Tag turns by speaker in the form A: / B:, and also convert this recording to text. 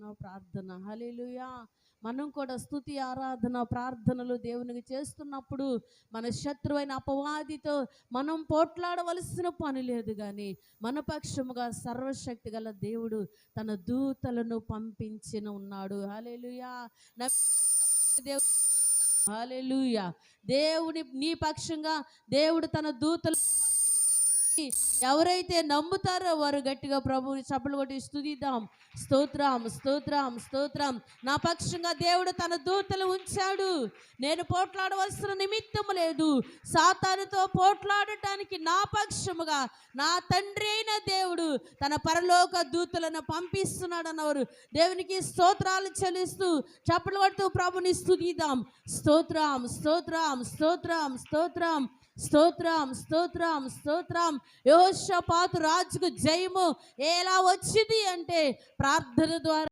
A: ప్రార్థన. హల్లెలూయా. మనం కూడా స్తుతి ఆరాధన ప్రార్థనలు దేవునికి చేస్తున్నప్పుడు మన శత్రువైన అపవాదితో మనం పోట్లాడవలసిన పని లేదు. కానీ మన పక్షముగా సర్వశక్తి గల దేవుడు తన దూతలను పంపించిన ఉన్నాడు. హల్లెలూయా. దేవుడు, హల్లెలూయా. దేవుని నీ పక్షంగా దేవుడు తన దూతలు ఎవరైతే నమ్ముతారో వారు గట్టిగా ప్రభువుని చప్పలు కొట్టి స్తుతిద్దాం. స్తోత్రం, స్తోత్రం, స్తోత్రం. నా పక్షంగా దేవుడు తన దూతలు ఉంచాడు. నేను పోట్లాడవలసిన నిమిత్తము లేదు. సాతానుతో పోట్లాడటానికి నా పక్షముగా నా తండ్రి అయిన దేవుడు తన పరలోక దూతలను పంపిస్తున్నాడు అన్నవారు దేవునికి స్తోత్రాలు చెల్లిస్తూ చప్పలు కొడుతూ ప్రభుని స్తుతిద్దాం. స్తోత్రం, స్తోత్రం, స్తోత్రం, స్తోత్రం, స్తోత్రం, స్తోత్రం, స్తోత్రం. యెహోషాపాతు రాజుకు జయము ఎలా వచ్చింది అంటే ప్రార్థన ద్వారా.